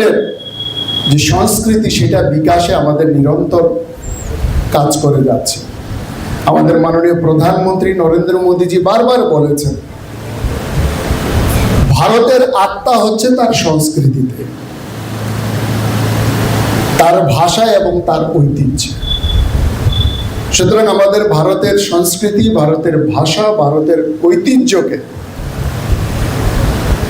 লেভেলের যে সংস্কৃতি, সেটা বিকাশে আমাদের নিরন্তর কাজ করে যাচ্ছে। আমাদের মাননীয় প্রধানমন্ত্রী নরেন্দ্র মোদীজি বারবার বলেছেন, ভারতের আত্মা হচ্ছে তার সংস্কৃতিতে, তার ভাষা এবং তার ঐতিহ্য। সুতরাং আমাদের ভারতের সংস্কৃতি, ভারতের ভাষা, ভারতের ঐতিহ্যকে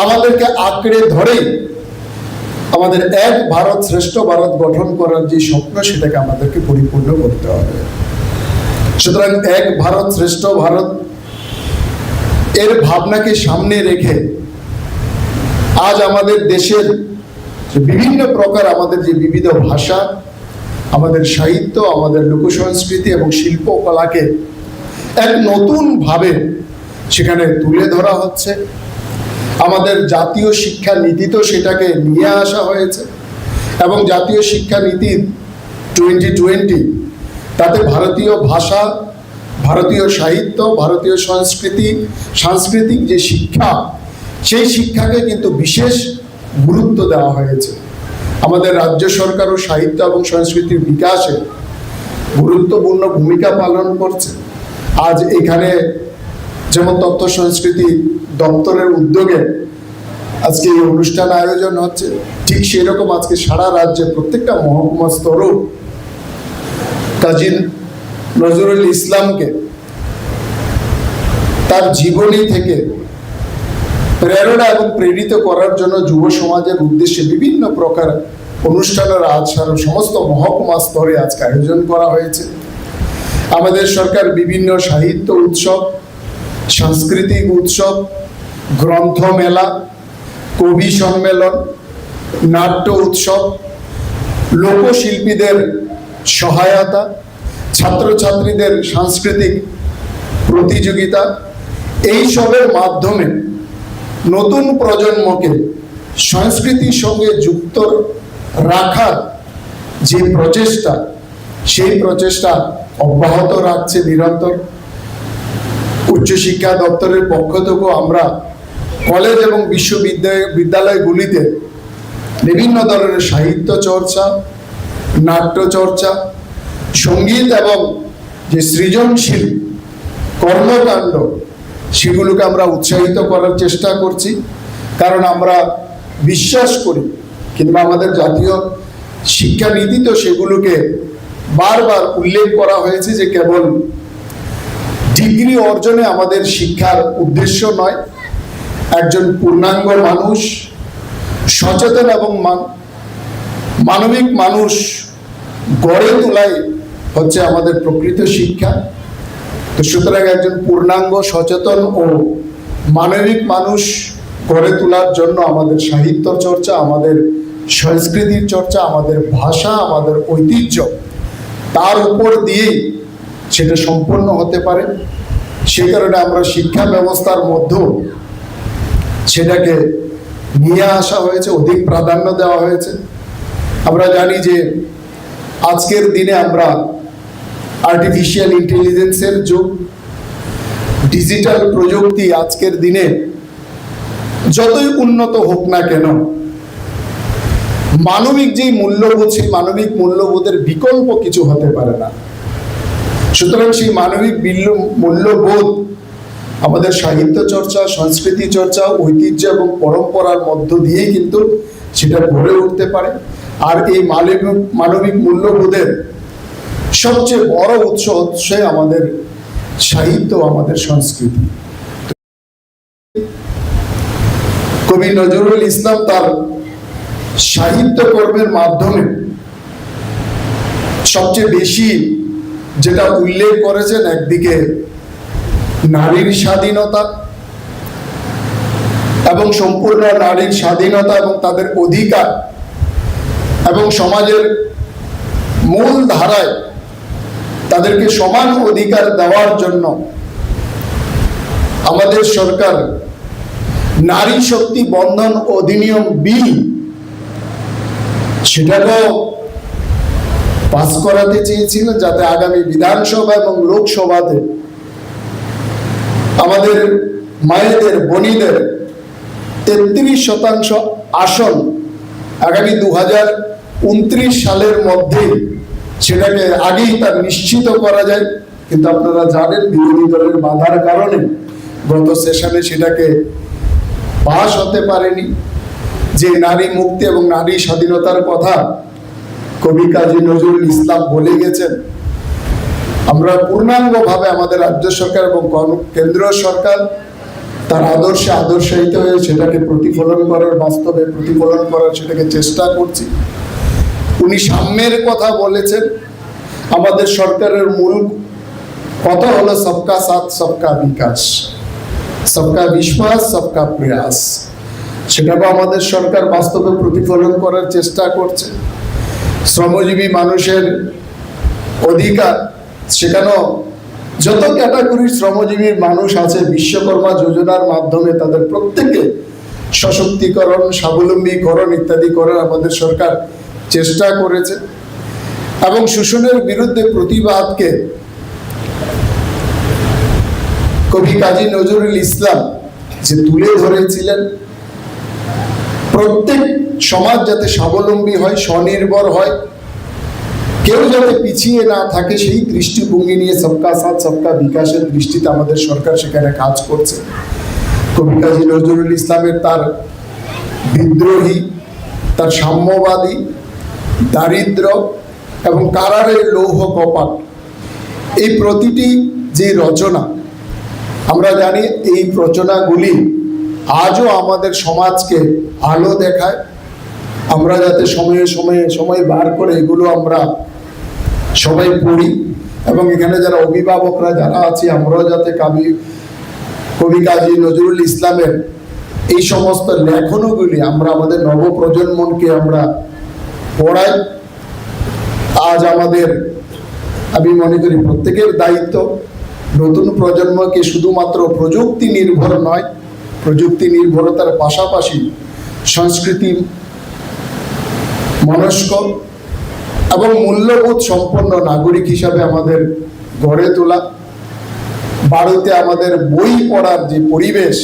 আমাদেরকে আঁকড়ে ধরেই আমাদের এক ভারত শ্রেষ্ঠ ভারত গঠন করার যে স্বপ্ন, সেটাকে আমাদেরকে পরিপূর্ণ করতে হবে। সুতরাং এক ভারত শ্রেষ্ঠ ভারত এর ভাবনাকে সামনে রেখে আজ আমাদের দেশের বিভিন্ন প্রকার আমাদের যে বিবিধ ভাষা, আমাদের সাহিত্য, আমাদের লোকসংস্কৃতি এবং শিল্পকলাকে এক নতুন ভাবে সেখানে তুলে ধরা হচ্ছে। আমাদের জাতীয় শিক্ষা নীতিতেও সেটাকে নিয়ে আসা হয়েছে এবং জাতীয় শিক্ষা নীতি 2020 তাতে ভারতীয় ভাষা, ভারতীয় সাহিত্য, ভারতীয় সাংস্কৃতিক যে শিক্ষা, সেই শিক্ষাকে কিন্তু বিশেষ গুরুত্ব দেওয়া হয়েছে। আমাদের রাজ্য সরকারও সাহিত্য এবং সংস্কৃতির বিকাশে গুরুত্বপূর্ণ ভূমিকা পালন করছে। আজ এখানে যেমন তথ্য সংস্কৃতি দপ্তরের উদ্যোগে আজকে এই অনুষ্ঠান আয়োজন হচ্ছে, ঠিক সেই রকম আজকে সারা রাজ্যে প্রত্যেকটা মহকুমা স্তরেও কাজী নজরুল ইসলামকে তার জীবনী থেকে প্রেরণা এবং প্রেরিত করার জন্য যুব সমাজের উদ্দেশ্যে বিভিন্ন প্রকার অনুষ্ঠানের আজ সমস্ত মহকুমা স্তরে আজকে আয়োজন করা হয়েছে। আমাদের সরকার বিভিন্ন সাহিত্য উৎসব, সাংস্কৃতিক উৎসব, গ্রন্থ মেলা, কবি সম্মেলন, নাট্য উৎসব, লোকশিল্পীদের সহায়তা, ছাত্রছাত্রীদের সাংস্কৃতিক প্রতিযোগিতা, এই সবের মাধ্যমে নতুন প্রজন্মকে সংস্কৃতির সঙ্গে যুক্ত রাখার যে প্রচেষ্টা, সেই প্রচেষ্টা অব্যাহত রাখছে নিরন্তর। উচ্চশিক্ষা দপ্তরের পক্ষ থেকেও আমরা কলেজ এবং বিদ্যালয়গুলিতে বিভিন্ন ধরনের সাহিত্য চর্চা, নাট্য চর্চা, সঙ্গীত এবং যে সৃজনশীল কর্মকাণ্ড, সেগুলোকে আমরা উৎসাহিত করার চেষ্টা করছি। কারণ আমরা বিশ্বাস করি, কিংবা আমাদের জাতীয় শিক্ষানীতি তো সেগুলোকে বারবার উল্লেখ করা হয়েছে যে কেবল ডিগ্রি অর্জনে আমাদের শিক্ষার উদ্দেশ্য নয়, একজন পূর্ণাঙ্গ মানুষ, সচেতন এবং মানবিক মানুষ গড়ে তোলাই হচ্ছে আমাদের প্রকৃত শিক্ষা। তো সুতরাং একজন পূর্ণাঙ্গ, সচেতন ও মানবিক মানুষ গড়ে তোলার জন্য আমাদের সাহিত্য চর্চা, আমাদের সংস্কৃতির চর্চা, আমাদের ভাষা, আমাদের ঐতিহ্য, তার উপর দিয়েই সেটা সম্পন্ন হতে পারে। সে কারণে আমরা শিক্ষা ব্যবস্থার মধ্যেও সেটাকে নিয়ে আসা হয়েছে, অধিক প্রাধান্য দেওয়া হয়েছে। আমরা জানি যে আজকের দিনে আমরা আর্টিফিশিয়াল ইন্টেলিজেন্সের যুগ, ডিজিটাল প্রযুক্তি আজকের দিনে যতই উন্নত হোক না কেন, মানবিক যে মূল্যবোধ, সেই মানবিক মূল্যবোধের বিকল্প কিছু হতে পারে না। সুতরাং সেই মানবিক মূল্যবোধ আমাদের সাহিত্য চর্চা, সংস্কৃতি চর্চা, ঐতিহ্য এবং পরম্পরার মধ্য দিয়েই কিন্তু সেটা গড়ে উঠতে পারে। আর এই মানবিক মূল্যবোধের সবচেয়ে বড় উৎস হচ্ছে আমাদের সাহিত্য, আমাদের সংস্কৃতি। কবি নজরুল ইসলাম তার সাহিত্য কর্মের মাধ্যমে সবচেয়ে বেশি যেটা উল্লেখ করেছেন, একদিকে নারীর স্বাধীনতা এবং সম্পূর্ণ নারীর স্বাধীনতা এবং তাদের অধিকার এবং সমাজের মূল ধারায় তাদেরকে সমান অধিকার দেওয়ার জন্য আমাদের সরকার নারী শক্তি বন্ধন অধিনিয়ম বিল সেটাকেও পাস করাতে চেয়েছিলেন, যাতে আগামী বিধানসভা এবং লোকসভাতে আমাদের মায়েদের, বোনীদের 33% আসন আগামী 2029 সালের মধ্যে সেটাকে আগেই তার নিশ্চিত করা যায়, কিন্তু আপনারা জানেন বিরোধী দলের বাধার কারণে গত সেশনে সেটাকে পাশ হতে পারেনি। যে নারী মুক্তি এবং নারী স্বাধীনতার কথা কবি কাজী নজরুল ইসলাম বলে গেছেন, আমরা পূর্ণাঙ্গভাবে আমাদের রাজ্য সরকার এবং কেন্দ্র সরকার তার আদর্শে আদর্শায়িত হয়ে সেটাকে প্রতিফলন করার, বাস্তবে প্রতিফলন করার সেটাকে চেষ্টা করছি। উনি সাম্যের কথা বলেছেন। আমাদের সরকারের মূল কথা হলো সবকা সাথ সবকা বিকাশ, সবকা বিশ্বাস সবকা প্রয়াস। সেটাও আমাদের সরকার বাস্তবে প্রতিফলন করার চেষ্টা করছে। শ্রমজীবী মানুষের অধিকার, সেখানেও যত ক্যাটাগরির শ্রমজীবী মানুষ আছে বিশ্বকর্মা যোজনার মাধ্যমে তাদের প্রত্যেকে সশক্তিকরণ, স্বাবলম্বীকরণ ইত্যাদি করার আমাদের সরকার চেষ্টা করেছে। এবং শোষণের বিরুদ্ধে প্রতিবাদকে কবি কাজী নজরুল ইসলাম যে তুলে ধরেছিলেন, প্রত্যেক সমাজ যাতে স্বাবলম্বী হয়, স্বনির্ভর হয়, কেউ যাতে পিছিয়ে না থাকে, সেই দৃষ্টিভঙ্গি নিয়ে সবকা সাথ সবকা বিকাশের দৃষ্টিতে আমাদের সরকার সেখানে কাজ করছে। কবি কাজী নজরুল ইসলামের তার বিদ্রোহী, তার সাম্যবাদী, দারিদ্র এবং কারারের লৌহ কপাট, এই প্রতিটি যে রচনা, আমরা জানি এই রচনাগুলি আজও আমাদের সমাজকে আলো দেখায়। আমরা যাতে সময় বার করে এগুলো আমরা সবাই পড়ি, এবং এখানে যারা অভিভাবকরা যারা আছি আমরাও যাতে কবি কাজী নজরুল ইসলামের এই সমস্ত লেখনগুলি আমরা আমাদের নবপ্রজন্মকে আমরা পড়াই। আজ আমাদের, আমি মনে করি প্রত্যেকের দায়িত্ব নতুন প্রজন্মকে শুধুমাত্র প্রযুক্তি নির্ভর নয়, প্রযুক্তি নির্ভরতার পাশাপাশি সংস্কৃতি মনস্ক এবং মূল্যবোধ সম্পন্ন নাগরিক হিসাবে আমাদের গড়ে তোলা। বাড়িতে আমাদের বই পড়ার যে পরিবেশ,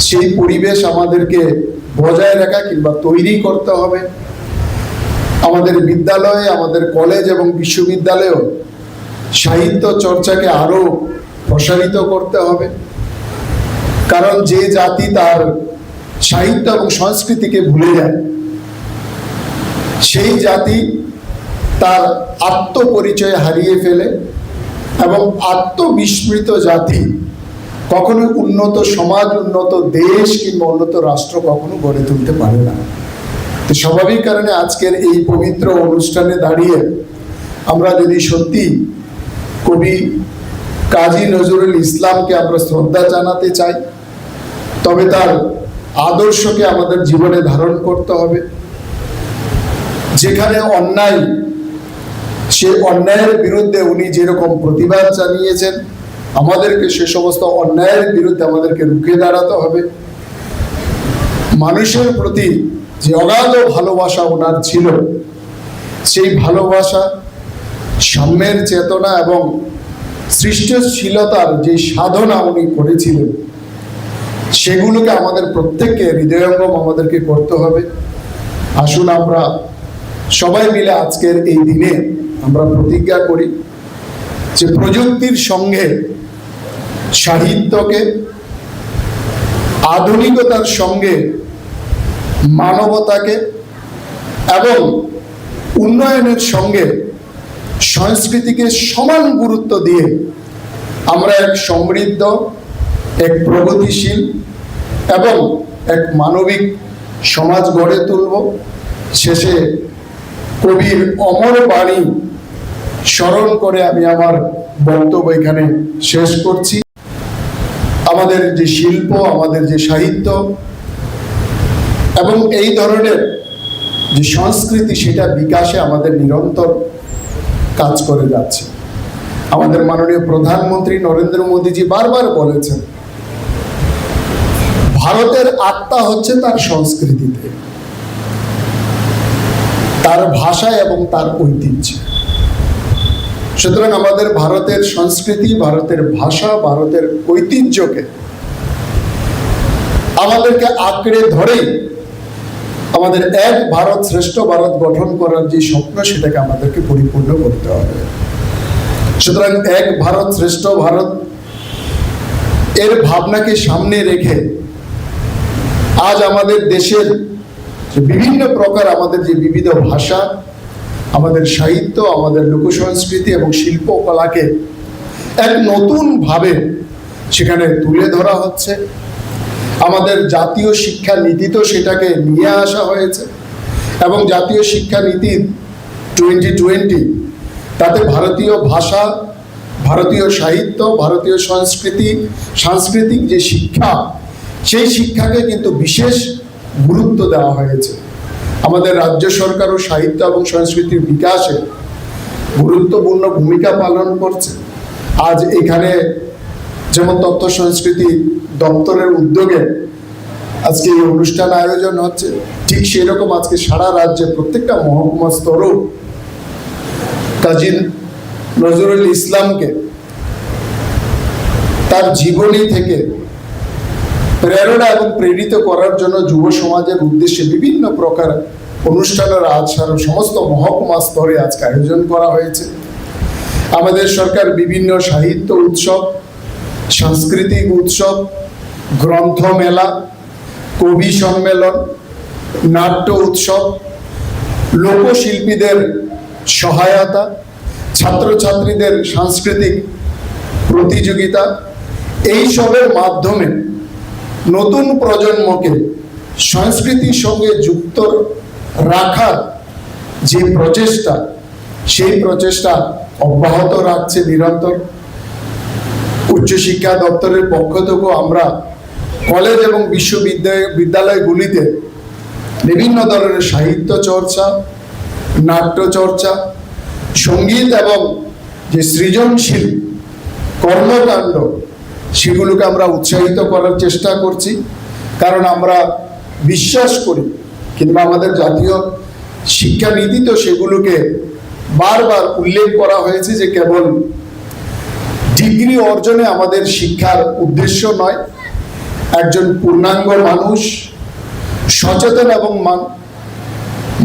সেই পরিবেশ আমাদেরকে বজায় রাখা কিংবা তৈরি করতে হবে। আমাদের বিদ্যালয়ে, আমাদের কলেজ এবং বিশ্ববিদ্যালয়েও সাহিত্য চর্চাকে আরো প্রসারিত করতে হবে। কারণ যে জাতি তার সাহিত্য এবং সংস্কৃতিকে ভুলে যায়, সেই জাতি তার আত্মপরিচয় হারিয়ে ফেলে, এবং আত্মবিস্মৃত জাতি কখনো উন্নত সমাজ, উন্নত দেশ কিংবা উন্নত রাষ্ট্র কখনো গড়ে তুলতে পারে না। তো স্বাভাবিক কারণে আজকের এই পবিত্র অনুষ্ঠানে দাঁড়িয়ে আমরা যদি সত্যি কবি কাজী নজরুল ইসলামকে আমরা শ্রদ্ধা জানাতে চাই, তবে তার আদর্শকে আমাদের জীবনে ধারণ করতে হবে। যেখানে অন্যায়, সে অন্যায়ের বিরুদ্ধে উনি যেরকম প্রতিবাদ জানিয়েছেন, আমাদেরকে সে সমস্ত অন্যায়ের বিরুদ্ধে আমাদেরকে রুখে দাঁড়াতে হবে। মানুষের প্রতি যে অগাধ ভালোবাসা ওনার ছিল, সেই ভালোবাসা, সাম্যের চেতনা এবং সৃষ্টিশীলতার যে সাধনা উনি করেছিলেন, সেগুলোকে আমাদের প্রত্যেককে হৃদয়ঙ্গম আমাদেরকে করতে হবে। আসুন আমরা সবাই মিলে আজকের এই দিনে আমরা প্রতিজ্ঞা করি যে প্রযুক্তির সঙ্গে সাহিত্যকে, আধুনিকতার সঙ্গে মানবতাকে এবং উন্নয়নের সঙ্গে সংস্কৃতিকে সমান গুরুত্ব দিয়ে আমরা এক সমৃদ্ধ, এক প্রগতিশীল এবং এক মানবিক সমাজ গড়ে তুলব। শেষে কবির অমর বাণী স্মরণ করে আমি আমার বক্তব্য এখানে শেষ করছি। আমাদের যে শিল্প, আমাদের যে সাহিত্য এবং এই ধরনের যে সংস্কৃতি, সেটা বিকাশে আমাদের নিরন্তর কাজ করে যাচ্ছে। আমাদের মাননীয় প্রধানমন্ত্রী নরেন্দ্র মোদীজি বারবার বলেছেন, ভারতের আত্মা হচ্ছে তার সংস্কৃতিতে, তার ভাষায় এবং তার ঐতিহ্যে। সুতরাং আমাদের ভারতের সংস্কৃতি, ভারতের ভাষা, ভারতের ঐতিহ্যকে আমাদেরকে আঁকড়ে ধরেই আমাদের এক ভারত শ্রেষ্ঠ ভারত গঠন করার যে স্বপ্ন, সেটাকে আমাদেরকে পরিপূর্ণ করতে হবে। সুতরাং এক ভারত শ্রেষ্ঠ ভারত এর ভাবনাকে সামনে রেখে আজ আমাদের দেশের বিভিন্ন প্রকার আমাদের যে বিবিধ ভাষা, আমাদের সাহিত্য, আমাদের লোকসংস্কৃতি এবং শিল্পকলাকে এক নতুন ভাবে সেখানে তুলে ধরা হচ্ছে। আমাদের জাতীয় শিক্ষা নীতিতেও সেটাকে নিয়ে আসা হয়েছে এবং জাতীয় শিক্ষা নীতি 2020 তাতে ভারতীয় ভাষা, ভারতীয় সাহিত্য, ভারতীয় সাংস্কৃতিক যে শিক্ষা, সেই শিক্ষাকে কিন্তু বিশেষ গুরুত্ব দেওয়া হয়েছে। আমাদের রাজ্য সরকারও সাহিত্য এবং সংস্কৃতির বিকাশে গুরুত্বপূর্ণ ভূমিকা পালন করছে। আজ এখানে যেমন তথ্য সংস্কৃতি দপ্তরের উদ্যোগে আজকে এই অনুষ্ঠান আয়োজন হচ্ছে, ঠিক সেরকম আজকে সারা রাজ্যে প্রত্যেকটা মহকুমা স্তরেও কাজী নজরুল ইসলামকে তার জীবনী থেকে প্রেরণা এবং প্রেরিত করার জন্য যুব সমাজের উদ্দেশ্যে বিভিন্ন প্রকার অনুষ্ঠানের আজ সমস্ত মহকুমা স্তরে আজকে আয়োজন করা হয়েছে। আমাদের সরকার বিভিন্ন সাহিত্য উৎসব, সাংস্কৃতিক উৎসব, গ্রন্থ মেলা, কবি সম্মেলন, নাট্য উৎসব, লোকশিল্পীদের সহায়তা, ছাত্রছাত্রীদের সাংস্কৃতিক প্রতিযোগিতা, এই সবের মাধ্যমে নতুন প্রজন্মকে সংস্কৃতির সঙ্গে যুক্ত রাখার যে প্রচেষ্টা, সেই প্রচেষ্টা অব্যাহত রাখছে নিরন্তর। উচ্চশিক্ষা দপ্তরের পক্ষ থেকেও আমরা কলেজ এবং বিদ্যালয়গুলিতে বিভিন্ন ধরনের সাহিত্য চর্চা, নাট্য চর্চা, সঙ্গীত এবং যে সৃজনশীল কর্মকাণ্ড, সেগুলোকে আমরা উৎসাহিত করার চেষ্টা করছি। কারণ আমরা বিশ্বাস করি, কিংবা আমাদের জাতীয় শিক্ষা নীতিতেও সেগুলোকে বারবার উল্লেখ করা হয়েছে যে কেবল ডিগ্রি অর্জনে আমাদের শিক্ষার উদ্দেশ্য নয়, একজন পূর্ণাঙ্গ মানুষ, সচেতন এবং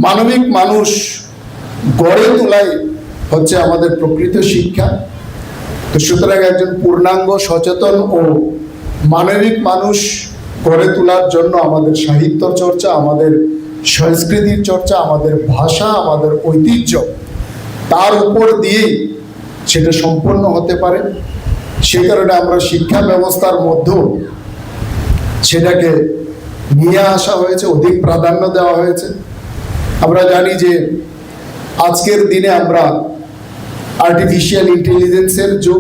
মানবিক মানুষ গড়ে তোলাই হচ্ছে আমাদের প্রকৃত শিক্ষা। তো সুতরাং একজন পূর্ণাঙ্গ, সচেতন ও মানবিক মানুষ গড়ে তোলার জন্য আমাদের সাহিত্য চর্চা, আমাদের সংস্কৃতির চর্চা, আমাদের ভাষা, আমাদের ঐতিহ্য, তার উপর দিয়েই সেটা সম্পন্ন হতে পারে। সে কারণে আমরা শিক্ষা ব্যবস্থার মধ্যেও সেটাকে নিয়ে আসা হয়েছে, অধিক প্রাধান্য দেওয়া হয়েছে। আমরা জানি যে আজকের দিনে আমরা আর্টিফিশিয়াল ইন্টেলিজেন্সের যুগ,